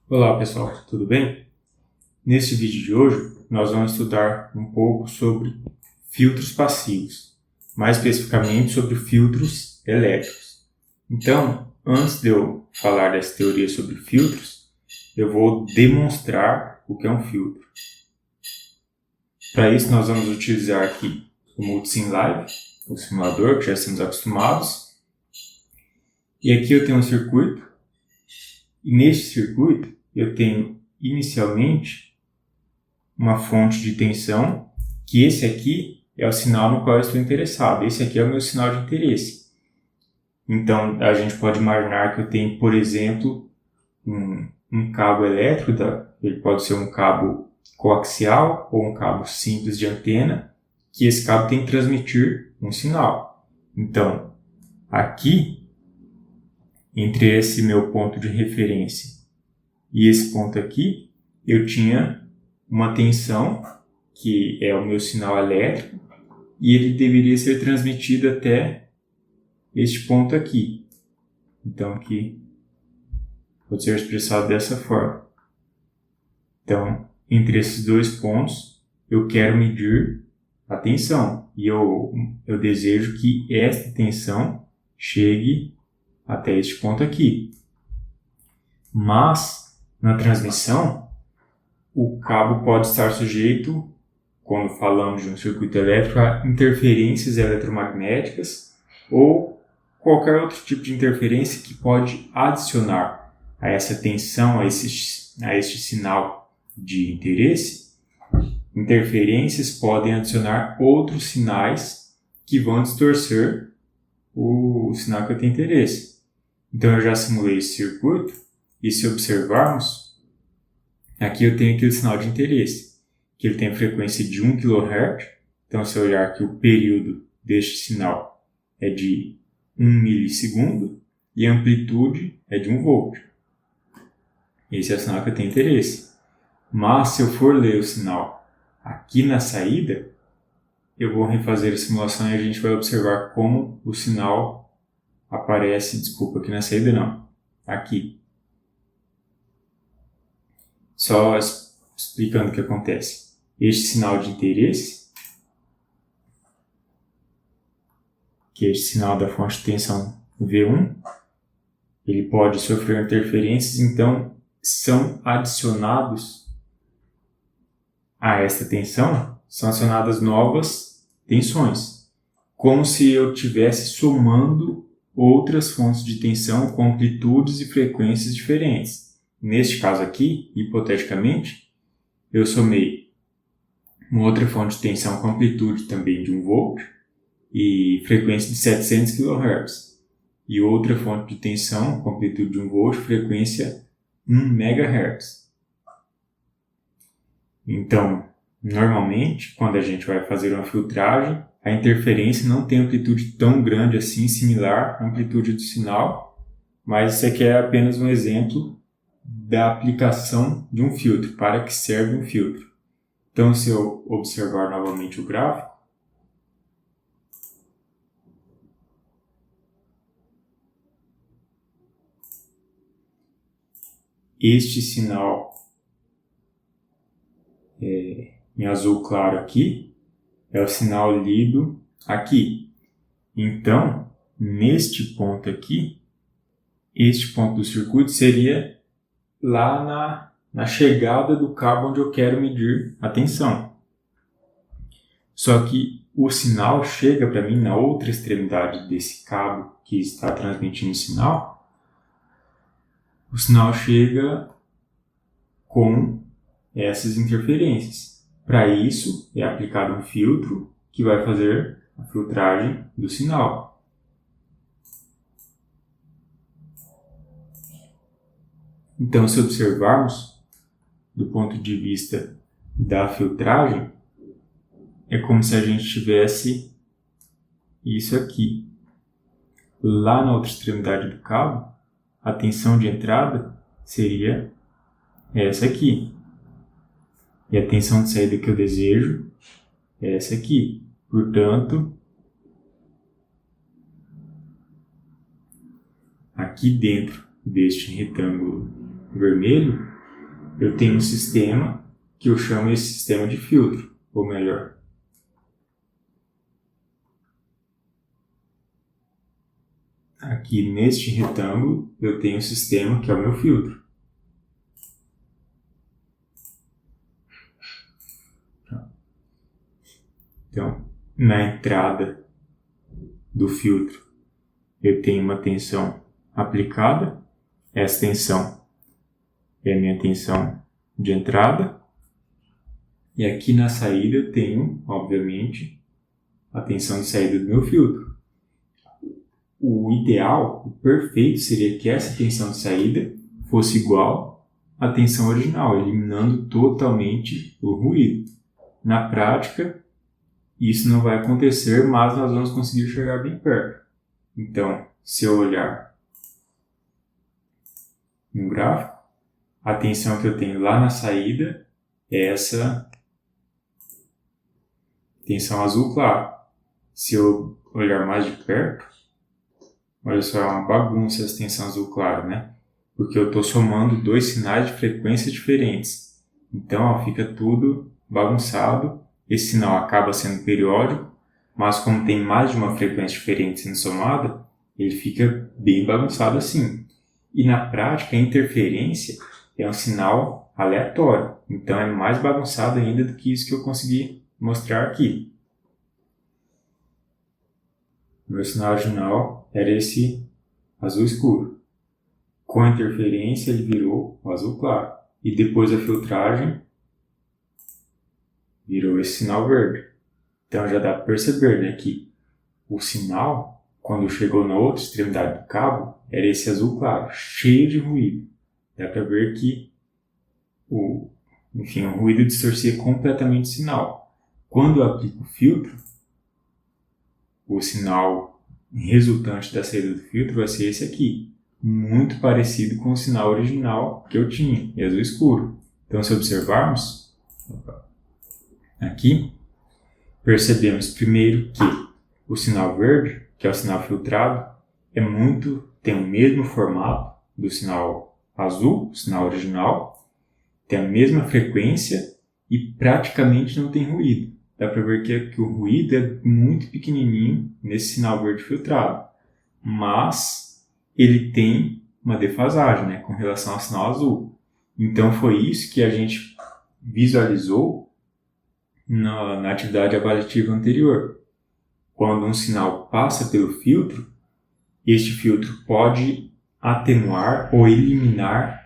Olá pessoal, tudo bem? Neste vídeo de hoje nós vamos estudar um pouco sobre filtros passivos, mais especificamente sobre filtros elétricos. Então, antes de eu falar dessa teoria sobre filtros, eu vou demonstrar o que é um filtro. Para isso nós vamos utilizar aqui o Multisim Live, o simulador que já estamos acostumados. E aqui eu tenho um circuito, e neste circuito eu tenho inicialmente uma fonte de tensão, que esse aqui é o sinal no qual eu estou interessado. Esse aqui é o meu sinal de interesse. Então, a gente pode imaginar que eu tenho, por exemplo, um cabo elétrico, ele pode ser um cabo coaxial ou um cabo simples de antena, que esse cabo tem que transmitir um sinal. Então, aqui, entre esse meu ponto de referência e esse ponto aqui, eu tinha uma tensão, que é o meu sinal elétrico, e ele deveria ser transmitido até este ponto aqui. Então, aqui pode ser expressado dessa forma. Então, entre esses dois pontos, eu quero medir a tensão. E eu desejo que esta tensão chegue até este ponto aqui. Mas, na transmissão, o cabo pode estar sujeito, quando falamos de um circuito elétrico, a interferências eletromagnéticas ou qualquer outro tipo de interferência que pode adicionar a essa tensão, a este sinal de interesse. Interferências podem adicionar outros sinais que vão distorcer o sinal que eu tenho interesse. Então eu já simulei esse circuito e se observarmos, aqui eu tenho aqui o sinal de interesse, que ele tem a frequência de 1 kHz. Então, se eu olhar que o período deste sinal é de 1 milissegundo e a amplitude é de 1 volt. Esse é o sinal que eu tenho interesse. Mas, se eu for ler o sinal aqui na saída, eu vou refazer a simulação e a gente vai observar como o sinal aparece, aqui na saída não, aqui. Só explicando o que acontece. Este sinal de interesse, que é este sinal da fonte de tensão V1, ele pode sofrer interferências, então são adicionados a esta tensão, são adicionadas novas tensões, como se eu estivesse somando outras fontes de tensão com amplitudes e frequências diferentes. Neste caso aqui, hipoteticamente, eu somei uma outra fonte de tensão com amplitude também de 1 volt e frequência de 700 kHz. E outra fonte de tensão com amplitude de 1 volt e frequência 1 MHz. Então, normalmente, quando a gente vai fazer uma filtragem, a interferência não tem amplitude tão grande assim, similar à amplitude do sinal, mas isso aqui é apenas um exemplo da aplicação de um filtro, para que serve um filtro. Então, se eu observar novamente o gráfico, este sinal em azul claro aqui é o sinal lido aqui. Então, neste ponto aqui, este ponto do circuito seria lá na chegada do cabo onde eu quero medir a tensão. Só que o sinal chega para mim na outra extremidade desse cabo que está transmitindo o sinal. O sinal chega com essas interferências. Para isso, é aplicado um filtro que vai fazer a filtragem do sinal. Então, se observarmos do ponto de vista da filtragem, é como se a gente tivesse isso aqui. Lá na outra extremidade do cabo, a tensão de entrada seria essa aqui. E a tensão de saída que eu desejo é essa aqui. Portanto, aqui dentro deste retângulo vermelho, eu tenho um sistema que eu chamo esse sistema de filtro, ou melhor. Aqui neste retângulo eu tenho um sistema que é o meu filtro. Então, na entrada do filtro eu tenho uma tensão aplicada. Essa tensão é a minha tensão de entrada. E aqui na saída eu tenho, obviamente, a tensão de saída do meu filtro. O ideal, o perfeito, seria que essa tensão de saída fosse igual à tensão original, eliminando totalmente o ruído. Na prática, isso não vai acontecer, mas nós vamos conseguir chegar bem perto. Então, se eu olhar no gráfico, a tensão que eu tenho lá na saída é essa tensão azul claro. Se eu olhar mais de perto, olha só, é uma bagunça essa tensão azul claro, né? Porque eu estou somando dois sinais de frequência diferentes. Então, ó, fica tudo bagunçado. Esse sinal acaba sendo periódico, mas como tem mais de uma frequência diferente sendo somada, ele fica bem bagunçado assim. E na prática, a interferência é um sinal aleatório. Então, é mais bagunçado ainda do que isso que eu consegui mostrar aqui. O meu sinal original era esse azul escuro. Com a interferência, ele virou o azul claro. E depois da filtragem, virou esse sinal verde. Então já dá para perceber, né, que o sinal, quando chegou na outra extremidade do cabo, era esse azul claro, cheio de ruído. Dá para ver que o ruído distorcia completamente o sinal. Quando eu aplico o filtro, o sinal resultante da saída do filtro vai ser esse aqui, muito parecido com o sinal original que eu tinha, em azul escuro. Então, se observarmos aqui, percebemos primeiro que o sinal verde, que é o sinal filtrado, tem o mesmo formato do sinal azul, o sinal original, tem a mesma frequência e praticamente não tem ruído. Dá para ver que o ruído é muito pequenininho nesse sinal verde filtrado, mas ele tem uma defasagem, né, com relação ao sinal azul. Então foi isso que a gente visualizou na atividade avaliativa anterior. Quando um sinal passa pelo filtro, este filtro pode atenuar ou eliminar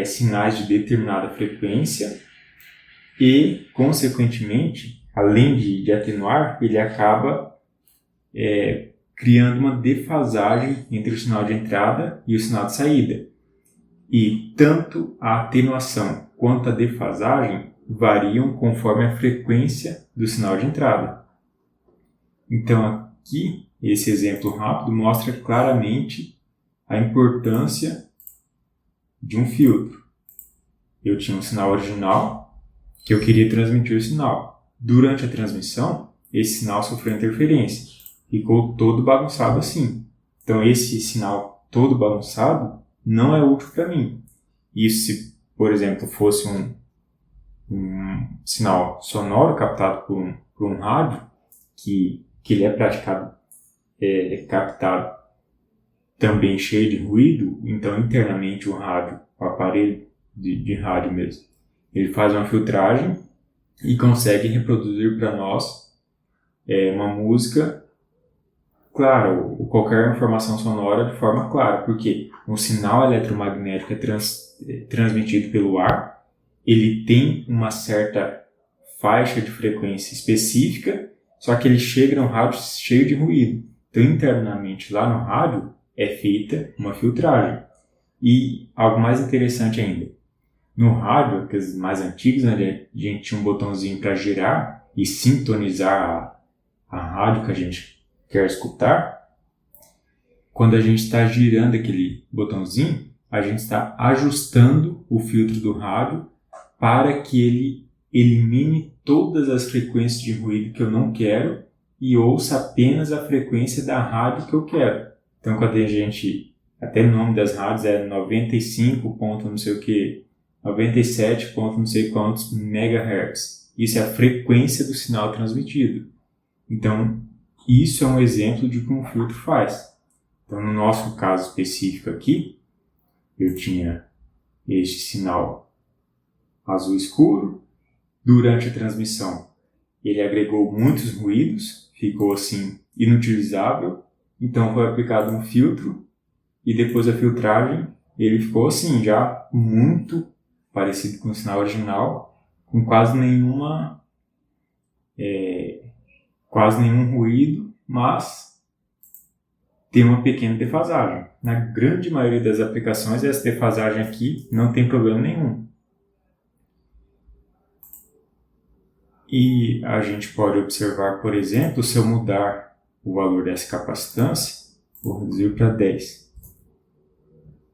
sinais de determinada frequência e, consequentemente, além de atenuar, ele acaba criando uma defasagem entre o sinal de entrada e o sinal de saída. E tanto a atenuação quanto a defasagem variam conforme a frequência do sinal de entrada. Então, aqui, esse exemplo rápido mostra claramente a importância de um filtro. Eu tinha um sinal original que eu queria transmitir o sinal. Durante a transmissão, esse sinal sofreu interferência. Ficou todo bagunçado assim. Então, esse sinal todo bagunçado não é útil para mim. Isso se, por exemplo, fosse um sinal sonoro captado por um rádio, que ele é captado também cheio de ruído, então internamente o aparelho de rádio mesmo, ele faz uma filtragem e consegue reproduzir para nós uma música clara, ou qualquer informação sonora de forma clara, porque um sinal eletromagnético é transmitido pelo ar, ele tem uma certa faixa de frequência específica, só que ele chega no rádio cheio de ruído. Então, internamente lá no rádio é feita uma filtragem. E algo mais interessante ainda, no rádio, aqueles mais antigos, né, a gente tinha um botãozinho para girar e sintonizar a rádio que a gente quer escutar. Quando a gente está girando aquele botãozinho, a gente está ajustando o filtro do rádio para que ele elimine todas as frequências de ruído que eu não quero e ouça apenas a frequência da rádio que eu quero. Então, quando a gente, até o nome das rádios é 95 ponto não sei o que 97 ponto não sei quantos megahertz. Isso é a frequência do sinal transmitido. Então, isso é um exemplo de como o filtro faz. Então, no nosso caso específico aqui, eu tinha este sinal azul escuro. Durante a transmissão, ele agregou muitos ruídos, ficou assim inutilizável. Então, foi aplicado um filtro e depois da filtragem, ele ficou assim, já muito parecido com o sinal original, com quase nenhum ruído, mas tem uma pequena defasagem. Na grande maioria das aplicações, essa defasagem aqui não tem problema nenhum. E a gente pode observar, por exemplo, se eu mudar o valor dessa capacitância, vou reduzir para 10.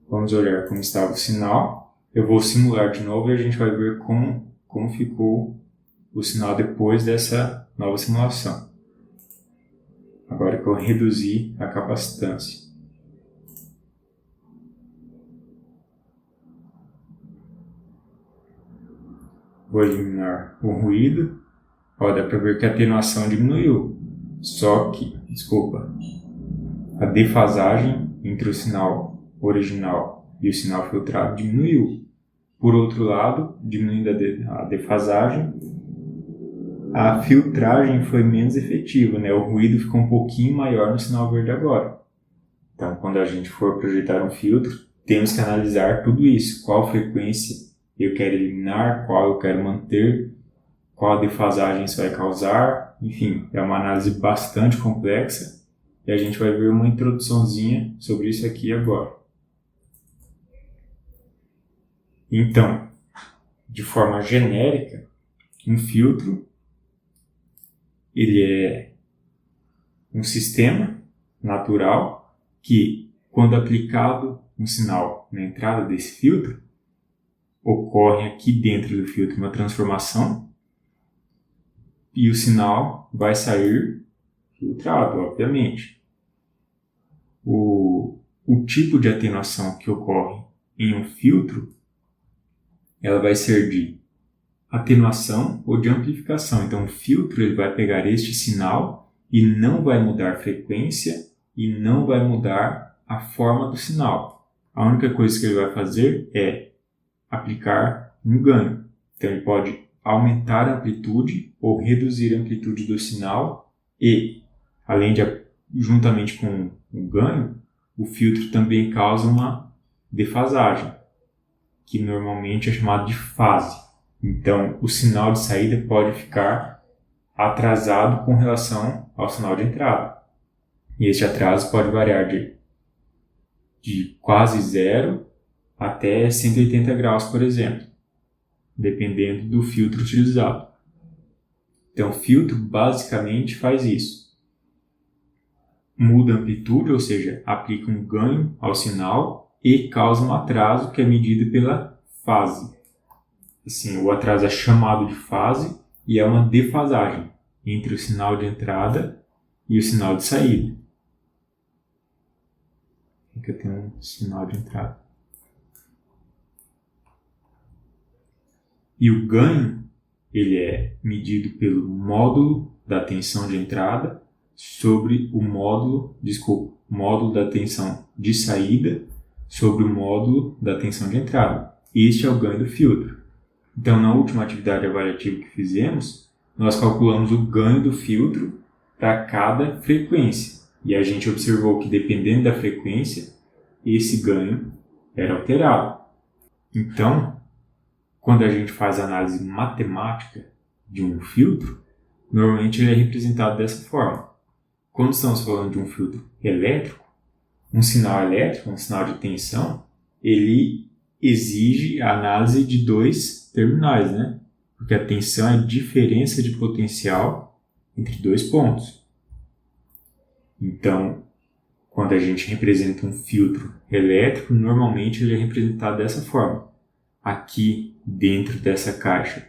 Vamos olhar como estava o sinal. Eu vou simular de novo e a gente vai ver como ficou o sinal depois dessa nova simulação. Agora que eu reduzi a capacitância. Vou eliminar o ruído. Ó, dá para ver que a atenuação diminuiu. Só que, a defasagem entre o sinal original e o sinal filtrado diminuiu. Por outro lado, diminuindo a defasagem, a filtragem foi menos efetiva, né? O ruído ficou um pouquinho maior no sinal verde agora. Então, quando a gente for projetar um filtro, temos que analisar tudo isso. Qual frequência eu quero eliminar, qual eu quero manter, qual a defasagem isso vai causar. Enfim, é uma análise bastante complexa e a gente vai ver uma introduçãozinha sobre isso aqui agora. Então, de forma genérica, um filtro ele é um sistema natural que, quando aplicado um sinal na entrada desse filtro, ocorre aqui dentro do filtro uma transformação e o sinal vai sair filtrado, obviamente. O tipo de atenuação que ocorre em um filtro, ela vai ser de atenuação ou de amplificação. Então, o filtro ele vai pegar este sinal e não vai mudar a frequência e não vai mudar a forma do sinal. A única coisa que ele vai fazer é aplicar um ganho. Então, ele pode aumentar a amplitude ou reduzir a amplitude do sinal e, além de, juntamente com o ganho, o filtro também causa uma defasagem, que normalmente é chamado de fase. Então, o sinal de saída pode ficar atrasado com relação ao sinal de entrada. E este atraso pode variar de quase zero até 180 graus, por exemplo, dependendo do filtro utilizado. Então, o filtro basicamente faz isso. Muda a amplitude, ou seja, aplica um ganho ao sinal e causa um atraso que é medido pela fase. Assim, o atraso é chamado de fase e é uma defasagem entre o sinal de entrada e o sinal de saída. Aqui eu tenho um sinal de entrada. E o ganho, ele é medido pelo módulo da tensão de entrada sobre o módulo da tensão de saída sobre o módulo da tensão de entrada. Este é o ganho do filtro. Então, na última atividade avaliativa que fizemos, nós calculamos o ganho do filtro para cada frequência. E a gente observou que, dependendo da frequência, esse ganho era alterado. Então, quando a gente faz a análise matemática de um filtro, normalmente ele é representado dessa forma. Quando estamos falando de um filtro elétrico, um sinal elétrico, um sinal de tensão, ele exige a análise de dois terminais, né? Porque a tensão é a diferença de potencial entre dois pontos. Então, quando a gente representa um filtro elétrico, normalmente ele é representado dessa forma. Aqui, dentro dessa caixa,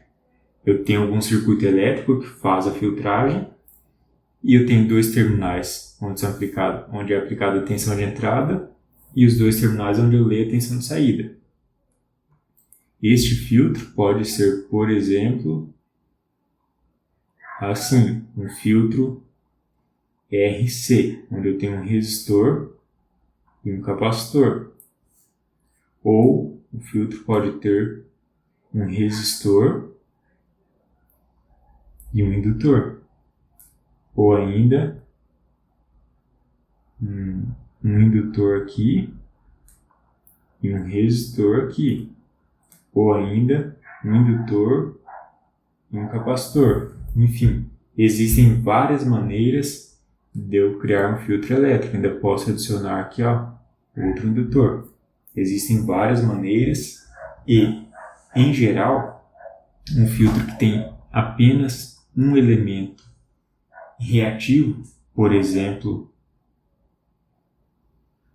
eu tenho algum circuito elétrico que faz a filtragem e eu tenho dois terminais onde é aplicada a tensão de entrada e os dois terminais onde eu leio a tensão de saída. este filtro pode ser, por exemplo, assim, um filtro RC, onde eu tenho um resistor e um capacitor. Ou o filtro pode ter um resistor e um indutor. Ou ainda um indutor aqui e um resistor aqui. Ou ainda um indutor e um capacitor. Enfim, existem várias maneiras de eu criar um filtro elétrico. Ainda posso adicionar aqui outro indutor. Existem várias maneiras e, em geral, um filtro que tem apenas um elemento reativo, por exemplo,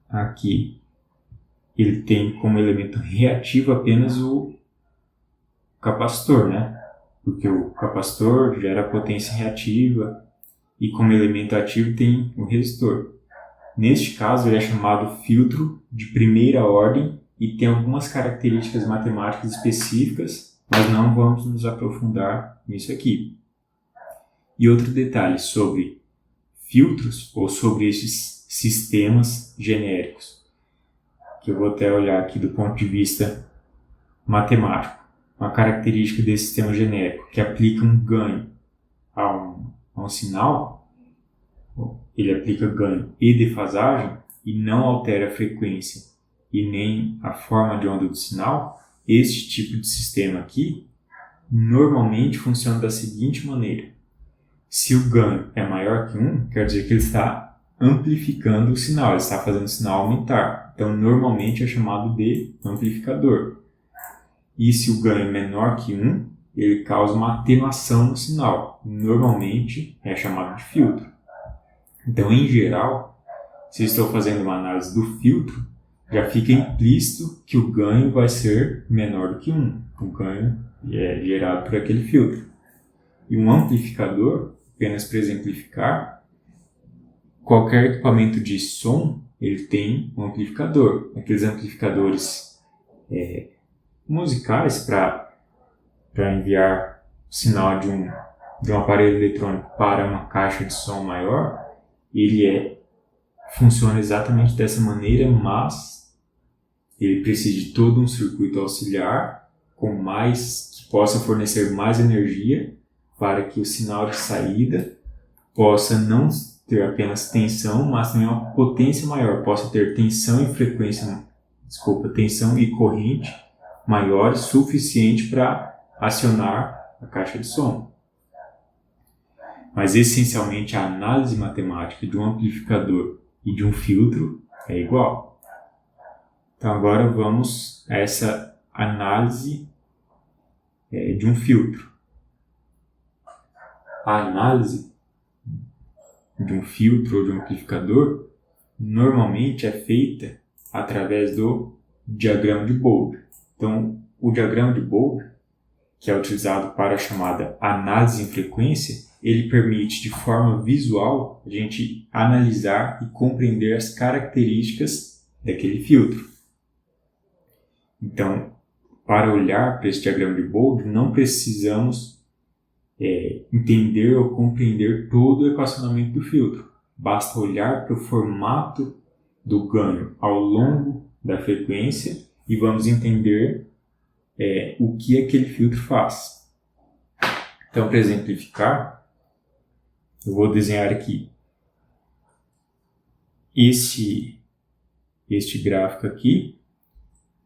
aqui, ele tem como elemento reativo apenas o capacitor, né? Porque o capacitor gera potência reativa e como elemento ativo tem o resistor. Neste caso, ele é chamado filtro de primeira ordem e tem algumas características matemáticas específicas, mas não vamos nos aprofundar nisso aqui. E outro detalhe sobre filtros ou sobre esses sistemas genéricos, que eu vou até olhar aqui do ponto de vista matemático. Uma característica desse sistema genérico que aplica um ganho a um sinal, ele aplica ganho e defasagem e não altera a frequência e nem a forma de onda do sinal. Este tipo de sistema aqui normalmente funciona da seguinte maneira: se o ganho é maior que 1, quer dizer que ele está amplificando o sinal, ele está fazendo o sinal aumentar. Então, normalmente é chamado de amplificador. E se o ganho é menor que 1, ele causa uma atenuação no sinal. Normalmente é chamado de filtro. Então, em geral, se eu estou fazendo uma análise do filtro, já fica implícito que o ganho vai ser menor do que 1. O ganho é gerado por aquele filtro. E um amplificador, apenas para exemplificar, qualquer equipamento de som, ele tem um amplificador. Aqueles amplificadores musicais para enviar o sinal de um aparelho eletrônico para uma caixa de som maior, ele funciona exatamente dessa maneira, mas ele precisa de todo um circuito auxiliar que possa fornecer mais energia para que o sinal de saída possa não ter apenas tensão, mas também uma potência maior, possa ter tensão e corrente maiores suficiente para acionar a caixa de som. Mas essencialmente a análise matemática de um amplificador e de um filtro é igual. Então agora vamos a essa análise de um filtro. A análise de um filtro ou de um amplificador normalmente é feita através do diagrama de Bode. Então, o diagrama de Bode, que é utilizado para a chamada análise em frequência, ele permite, de forma visual, a gente analisar e compreender as características daquele filtro. Então, para olhar para esse diagrama de Bode, não precisamos entender ou compreender todo o equacionamento do filtro. Basta olhar para o formato do ganho ao longo da frequência e vamos entender o que aquele filtro faz. Então, para exemplificar, eu vou desenhar aqui este gráfico aqui.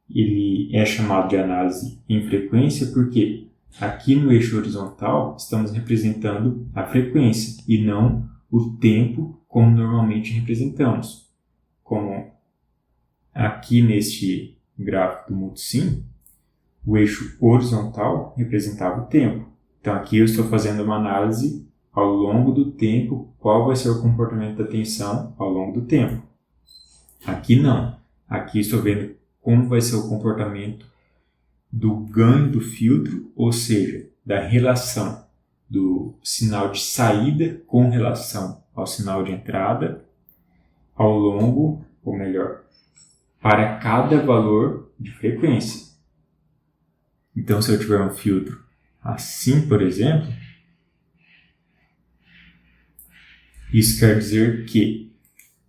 Ele é chamado de análise em frequência porque aqui no eixo horizontal estamos representando a frequência e não o tempo como normalmente representamos. Como aqui neste gráfico do Multisim, o eixo horizontal representava o tempo. Então aqui eu estou fazendo uma análise ao longo do tempo, qual vai ser o comportamento da tensão ao longo do tempo. Aqui não. Aqui estou vendo como vai ser o comportamento do ganho do filtro, ou seja, da relação do sinal de saída com relação ao sinal de entrada ao longo, ou melhor, para cada valor de frequência. Então, se eu tiver um filtro assim, por exemplo, isso quer dizer que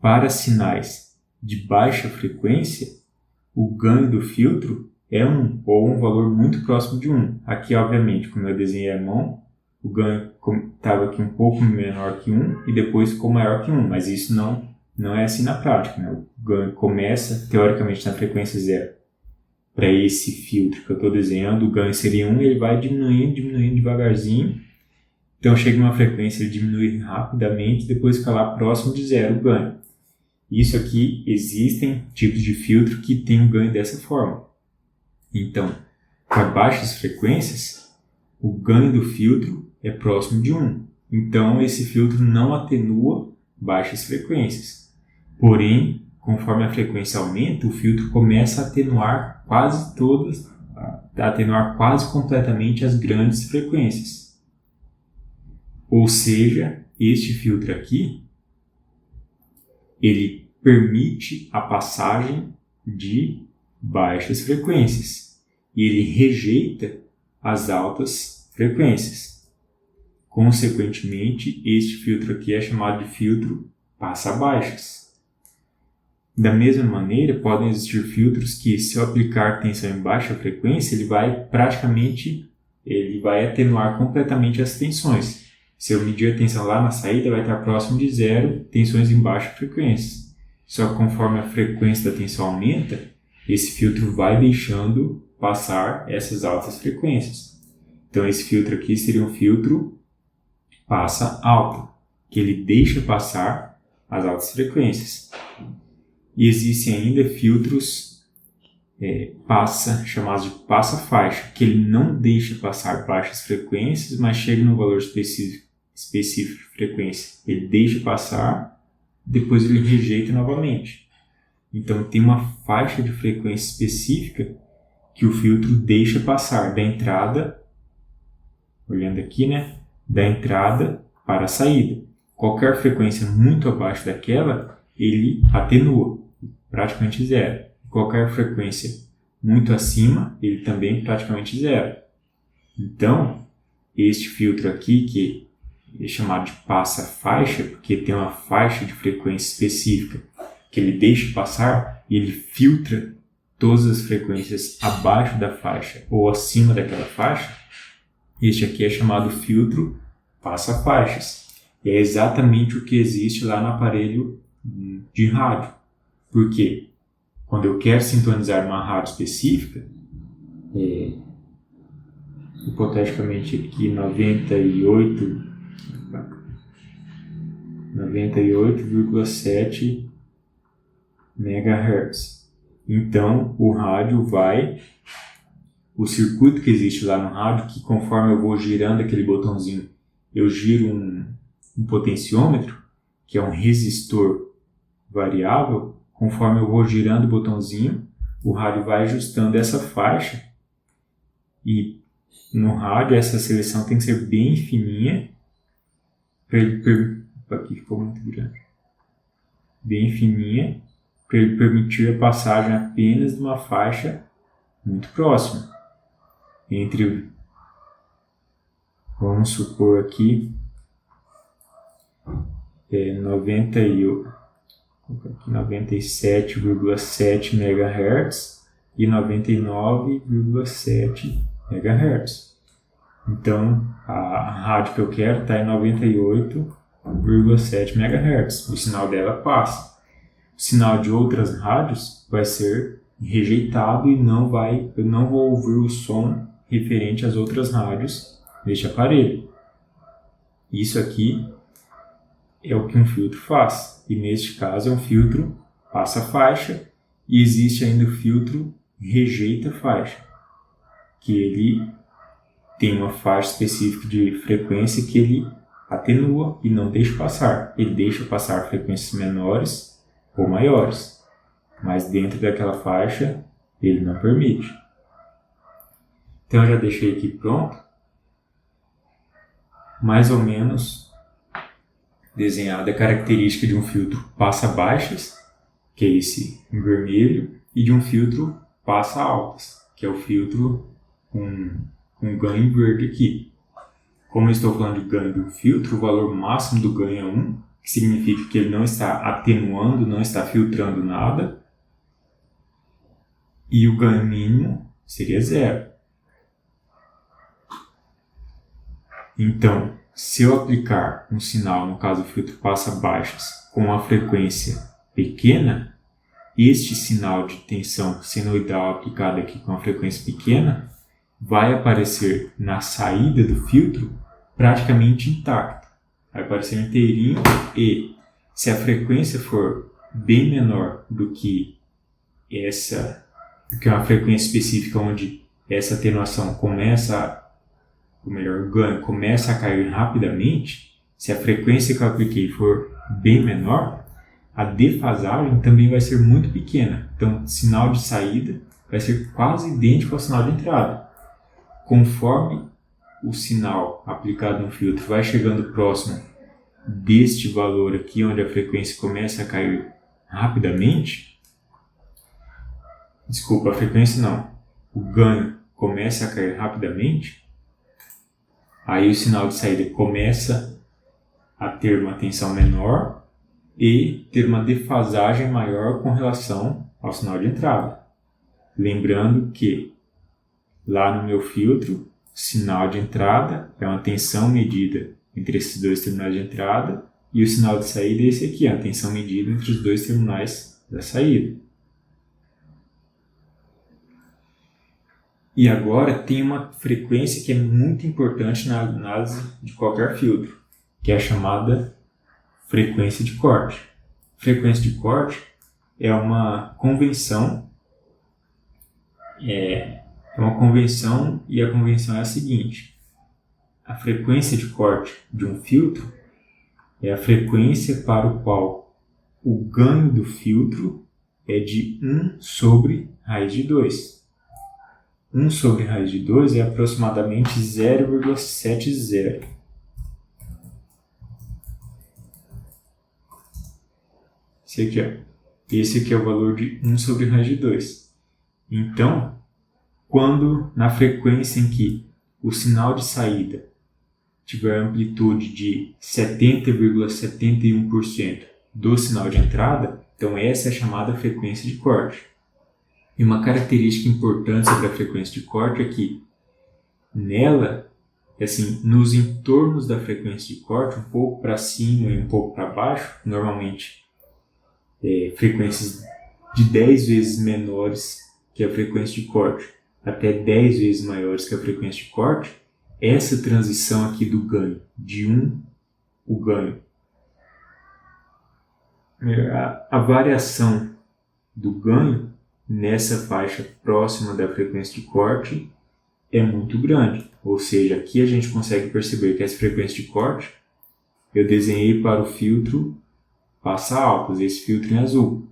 para sinais de baixa frequência, o ganho do filtro é 1 ou um valor muito próximo de 1. Aqui, obviamente, como eu desenhei a mão, o ganho estava aqui um pouco menor que 1 e depois ficou maior que 1, mas isso não é assim na prática, né? O ganho começa, teoricamente, na frequência 0. Para esse filtro que eu estou desenhando, o ganho seria 1 e ele vai diminuindo devagarzinho. Então, chega uma frequência, ele diminui rapidamente, depois fica lá próximo de 0 o ganho. Isso aqui, existem tipos de filtro que tem um ganho dessa forma. Então, para baixas frequências, o ganho do filtro é próximo de 1. Então, esse filtro não atenua baixas frequências. Porém, conforme a frequência aumenta, o filtro começa a atenuar quase completamente as grandes frequências. Ou seja, este filtro aqui, ele permite a passagem de baixas frequências e ele rejeita as altas frequências. Consequentemente, este filtro aqui é chamado de filtro passa-baixas. Da mesma maneira, podem existir filtros que, se eu aplicar tensão em baixa frequência, ele vai atenuar completamente as tensões. Se eu medir a tensão lá na saída, vai estar próximo de 0 tensões em baixa frequência. Só que conforme a frequência da tensão aumenta, esse filtro vai deixando passar essas altas frequências. Então, esse filtro aqui seria um filtro passa alta, que ele deixa passar as altas frequências. E existem ainda filtros chamados de passa-faixa, que ele não deixa passar baixas frequências, mas chega no valor específico de frequência. Ele deixa passar, depois ele rejeita novamente. Então, tem uma faixa de frequência específica que o filtro deixa passar da entrada, olhando aqui, né, da entrada para a saída. Qualquer frequência muito abaixo daquela, ele atenua, praticamente 0. Qualquer frequência muito acima, ele também praticamente 0. Então, este filtro aqui, que é chamado de passa-faixa, porque tem uma faixa de frequência específica que ele deixa passar e ele filtra todas as frequências abaixo da faixa ou acima daquela faixa, este aqui é chamado filtro passa-faixas. E é exatamente o que existe lá no aparelho de rádio. Por quê? Quando eu quero sintonizar uma rádio específica, hipoteticamente aqui 98,7 MHz. Então, o circuito que existe lá no rádio, que conforme eu vou girando aquele botãozinho, eu giro um potenciômetro, que é um resistor variável. Conforme eu vou girando o botãozinho, o rádio vai ajustando essa faixa. E no rádio, essa seleção tem que ser bem fininha. Aqui ficou muito grande. Bem fininha, para ele permitir a passagem apenas de uma faixa muito próxima. Vamos supor aqui, 97,7 MHz e 99,7 MHz. Então, a rádio que eu quero está em 98,7 MHz. O sinal dela passa. O sinal de outras rádios vai ser rejeitado e eu não vou ouvir o som referente às outras rádios deste aparelho. Isso aqui é o que um filtro faz. E neste caso é um filtro passa-faixa e existe ainda o filtro rejeita-faixa, que ele tem uma faixa específica de frequência que ele atenua e não deixa passar. Ele deixa passar frequências menores ou maiores, mas dentro daquela faixa ele não permite. Então eu já deixei aqui pronto, mais ou menos desenhada a característica de um filtro passa-baixas, que é esse em vermelho, e de um filtro passa-altas, que é o filtro um ganho em verde aqui. Como eu estou falando de ganho do filtro, o valor máximo do ganho é 1, que significa que ele não está atenuando, não está filtrando nada. E o ganho mínimo seria 0. Então, se eu aplicar um sinal, no caso o filtro passa baixas, com uma frequência pequena, este sinal de tensão senoidal aplicado aqui com uma frequência pequena vai aparecer na saída do filtro praticamente intacto. Vai aparecer inteirinho e, se a frequência for bem menor do que uma frequência específica onde essa atenuação o ganho começa a cair rapidamente, se a frequência que eu apliquei for bem menor, a defasagem também vai ser muito pequena. Então, o sinal de saída vai ser quase idêntico ao sinal de entrada. Conforme o sinal aplicado no filtro vai chegando próximo deste valor aqui, onde a frequência começa a cair rapidamente, o ganho começa a cair rapidamente, aí o sinal de saída começa a ter uma tensão menor e ter uma defasagem maior com relação ao sinal de entrada. Lembrando que lá no meu filtro, sinal de entrada é uma tensão medida entre esses dois terminais de entrada e o sinal de saída é esse aqui, a tensão medida entre os dois terminais da saída. E agora tem uma frequência que é muito importante na análise de qualquer filtro, que é a chamada frequência de corte. Frequência de corte é uma convenção, e a convenção é a seguinte: a frequência de corte de um filtro é a frequência para o qual o ganho do filtro é de 1 sobre raiz de 2. 1 sobre raiz de 2 é aproximadamente 0,70. Esse aqui é o valor de 1 sobre raiz de 2. Então, quando na frequência em que o sinal de saída tiver amplitude de 70,71% do sinal de entrada, então essa é a chamada frequência de corte. E uma característica importante sobre a frequência de corte é que nela, nos entornos da frequência de corte, um pouco para cima e um pouco para baixo, normalmente frequências de 10 vezes menores que a frequência de corte, até 10 vezes maiores que a frequência de corte, essa transição aqui do ganho, a variação do ganho nessa faixa próxima da frequência de corte é muito grande. Ou seja, aqui a gente consegue perceber que essa frequência de corte eu desenhei para o filtro passa altas, esse filtro em azul.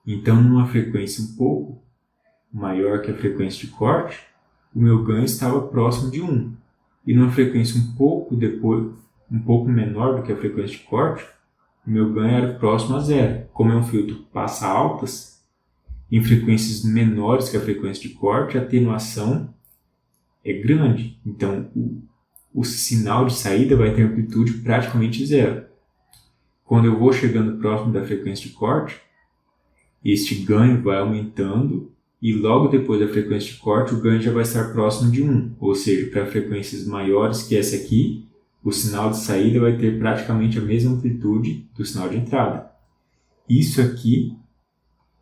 Então, numa frequência um pouco maior que a frequência de corte, o meu ganho estava próximo de 1. E numa frequência um pouco menor do que a frequência de corte, o meu ganho era próximo a 0. Como é um filtro passa altas, em frequências menores que a frequência de corte, a atenuação é grande. Então, o sinal de saída vai ter amplitude praticamente 0. Quando eu vou chegando próximo da frequência de corte, este ganho vai aumentando e logo depois da frequência de corte, o ganho já vai estar próximo de 1. Ou seja, para frequências maiores que essa aqui, o sinal de saída vai ter praticamente a mesma amplitude do sinal de entrada. Isso aqui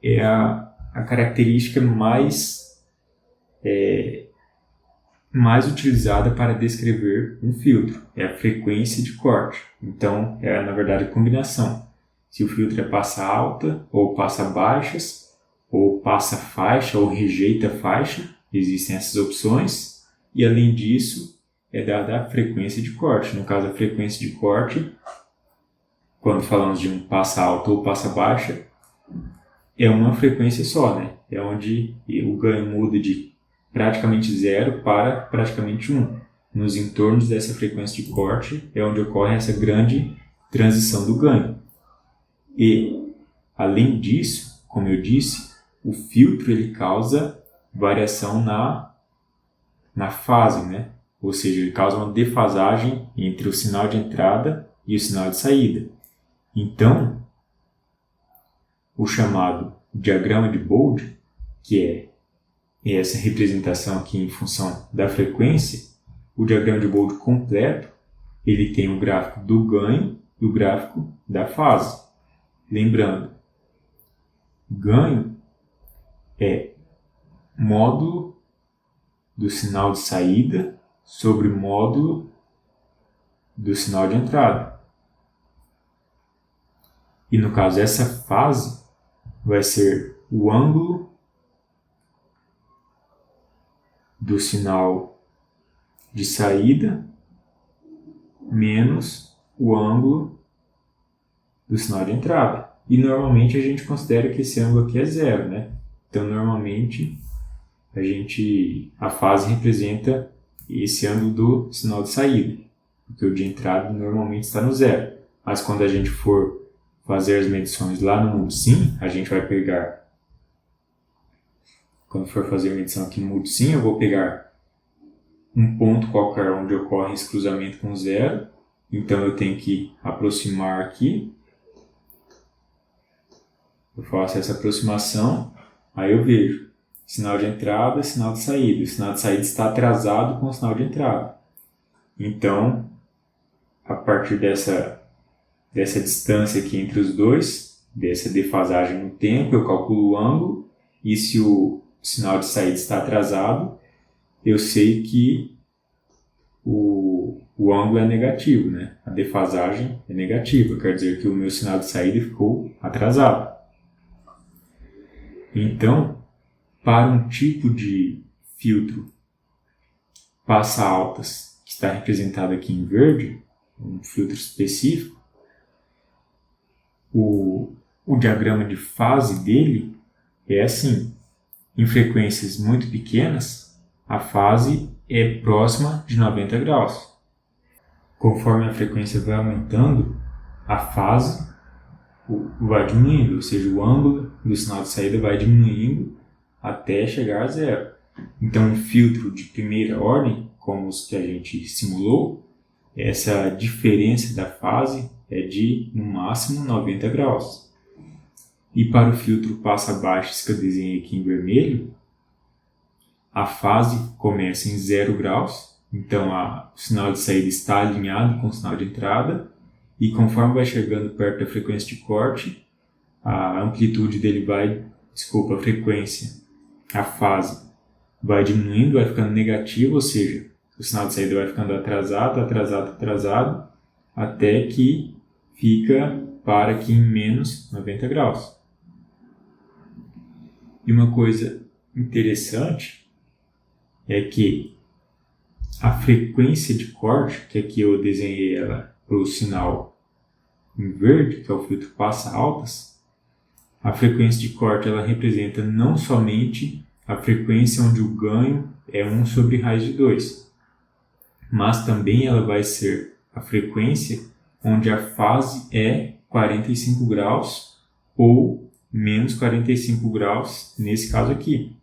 é a característica mais utilizada para descrever um filtro, é a frequência de corte. Então, na verdade a combinação. Se o filtro é passa alta, ou passa baixas, ou passa faixa, ou rejeita faixa, existem essas opções, e além disso, é dada a frequência de corte. No caso, a frequência de corte, quando falamos de um passa alta ou passa baixa, é uma frequência só, né? É onde o ganho muda de praticamente 0 para praticamente 1. Nos entornos dessa frequência de corte é onde ocorre essa grande transição do ganho. E, além disso, como eu disse, o filtro ele causa variação na na fase, né? Ou seja, ele causa uma defasagem entre o sinal de entrada e o sinal de saída. Então, o chamado diagrama de Bode, que é essa representação aqui em função da frequência, o diagrama de Bode completo, ele tem o gráfico do ganho e o gráfico da fase. Lembrando, ganho é módulo do sinal de saída sobre módulo do sinal de entrada. E no caso, essa fase vai ser o ângulo do sinal de saída menos o ângulo do sinal de entrada. E normalmente a gente considera que esse ângulo aqui é zero, né? Então, normalmente, a fase representa esse ângulo do sinal de saída, porque o de entrada normalmente está no zero. Mas quando a gente for fazer as medições lá no Multisim, a gente vai pegar... Quando for fazer a medição aqui no Multisim, eu vou pegar um ponto qualquer onde ocorre esse cruzamento com zero. Então, eu tenho que aproximar aqui. Eu faço essa aproximação, aí eu vejo sinal de entrada e sinal de saída. O sinal de saída está atrasado com o sinal de entrada. Então, a partir dessa distância aqui entre os dois, dessa defasagem no tempo, eu calculo o ângulo, e se o sinal de saída está atrasado, eu sei que o ângulo é negativo, né? A defasagem é negativa, quer dizer que o meu sinal de saída ficou atrasado. Então, para um tipo de filtro passa altas, que está representado aqui em verde, um filtro específico, o diagrama de fase dele é assim. Em frequências muito pequenas, a fase é próxima de 90 graus. Conforme a frequência vai aumentando, a fase vai diminuindo, ou seja, o ângulo do sinal de saída vai diminuindo até chegar a zero. Então, um filtro de primeira ordem, como os que a gente simulou, essa diferença da fase é de, no máximo, 90 graus. E para o filtro passa-baixas, que eu desenhei aqui em vermelho, a fase começa em 0 graus, então o sinal de saída está alinhado com o sinal de entrada, e conforme vai chegando perto da frequência de corte, a amplitude dele a frequência, a fase vai diminuindo, vai ficando negativa, ou seja, o sinal de saída vai ficando atrasado, até que para aqui em menos 90 graus. E uma coisa interessante é que a frequência de corte, que aqui eu desenhei ela para o sinal em verde, que é o filtro passa altas, a frequência de corte ela representa não somente a frequência onde o ganho é 1 sobre raiz de 2, mas também ela vai ser a frequência onde a fase é 45 graus ou menos 45 graus nesse caso aqui.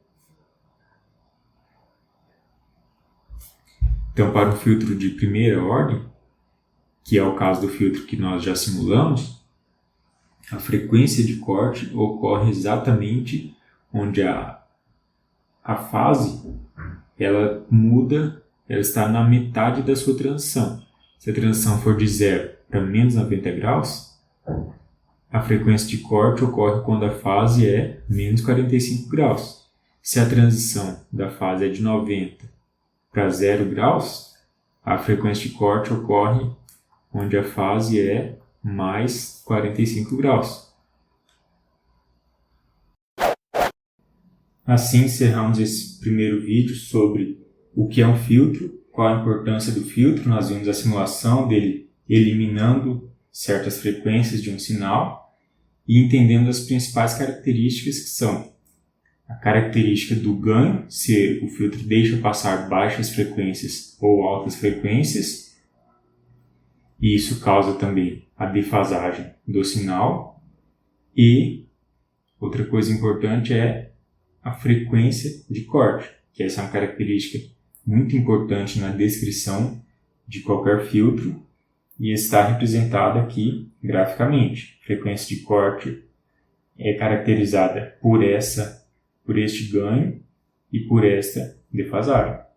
Então, para o filtro de primeira ordem, que é o caso do filtro que nós já simulamos, a frequência de corte ocorre exatamente onde a fase ela muda, ela está na metade da sua transição. Se a transição for de 0 para menos 90 graus, a frequência de corte ocorre quando a fase é menos 45 graus. Se a transição da fase é de 90 para 0 graus, a frequência de corte ocorre onde a fase é mais 45 graus. Assim encerramos esse primeiro vídeo sobre o que é um filtro, qual a importância do filtro. Nós vimos a simulação dele eliminando certas frequências de um sinal e entendendo as principais características que são a característica do ganho, se o filtro deixa passar baixas frequências ou altas frequências, e isso causa também a defasagem do sinal. E outra coisa importante é a frequência de corte, que essa é uma característica muito importante na descrição de qualquer filtro e está representada aqui graficamente. A frequência de corte é caracterizada por este ganho e por esta defasagem.